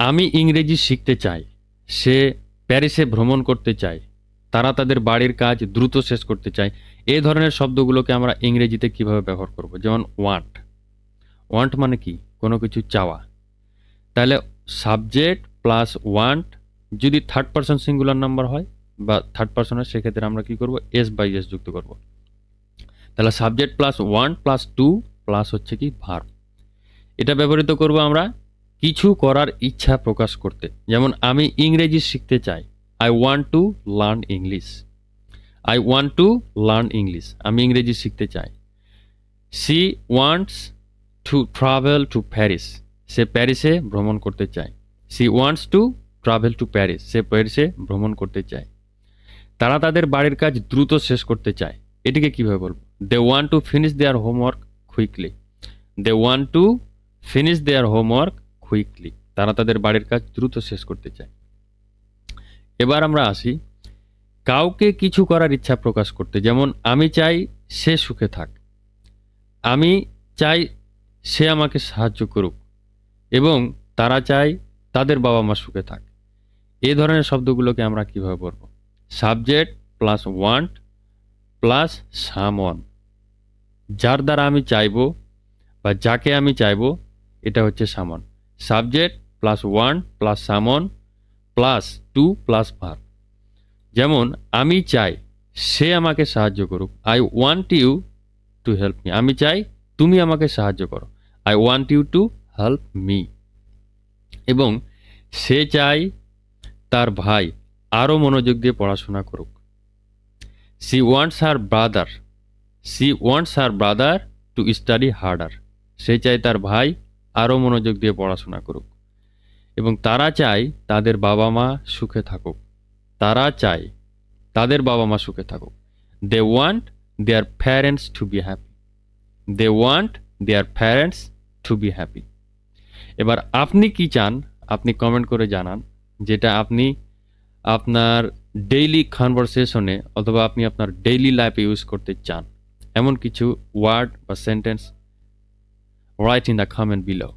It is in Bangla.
আমি ইংরেজি শিখতে চাই, সে প্যারিসে ভ্রমণ করতে চায়, তারা তাদের বাড়ির কাজ দ্রুত শেষ করতে চায়। এই ধরনের শব্দগুলোকে আমরা ইংরেজিতে কিভাবে ব্যবহার করব? যেমন ওয়ান্ট। ওয়ান্ট মানে কি? কোনো কিছু চাওয়া। তাহলে সাবজেক্ট প্লাস ওয়ান্ট যদি থার্ড পারসন সিঙ্গুলার নাম্বার হয় বা থার্ড পারসন হয়, সেক্ষেত্রে আমরা কি করব? এস বাই এস যুক্ত করব। তাহলে subject plus want plus to plus হচ্ছে কি ভার্ব। এটা ব্যবহৃত করব আমরা কিছু করার ইচ্ছা প্রকাশ করতে। যেমন আমি ইংরেজি শিখতে চাই, I want to learn English. I want to learn English, আমি ইংরেজি শিখতে চাই। She wants to travel to Paris, সে প্যারিসে ভ্রমণ করতে চায়। She wants to travel to Paris, সে প্যারিসে ভ্রমণ করতে চায়। তারা তাদের বাড়ির কাজ দ্রুত শেষ করতে চায়, এটিকে কিভাবে বলবো? They want to finish their homework quickly. They want to finish their homework quickly, তারা তাদের বাড়ির কাজ দ্রুত শেষ করতে চায়। এবার আমরা আসি কাউকে কিছু করার ইচ্ছা প্রকাশ করতে। যেমন আমি চাই সে সুখে থাক, আমি চাই সে আমাকে সাহায্য করুক, এবং তারা চায় তাদের বাবা মা সুখে থাক। এই ধরনের শব্দগুলোকে আমরা কিভাবে বলবো? Subject plus want plus someone, যার দ্বারা আমি চাইবো বা যাকে আমি চাইবো, এটা হচ্ছে someone. Subject plus one plus someone plus to plus verb. যেমন আমি চাই সে আমাকে সাহায্য করুক, I want you to help me, আমি চাই তুমি আমাকে সাহায্য করো, I want you to help me. এবং সে চাই তার ভাই আরও মনোযোগ দিয়ে পড়াশোনা করুক, she wants her brother, she wants her brother to study harder, সে চায় তার ভাই আরও মনোযোগ দিয়ে পড়াশোনা করুক। এবং তারা চায় তাদের বাবা মা সুখে থাকুক, তারা চায় তাদের বাবা মা সুখে থাকুক। They want their parents to be happy, they want their parents to be happy. এবার আপনি কি চান? আপনি কমেন্ট করে জানান, যেটা আপনি আপনার ডেইলি কনভারসেশনে অথবা আপনি আপনার ডেইলি লাইফে ইউজ করতে চান, এমন কিছু ওয়ার্ড বা sentence write in the comment below.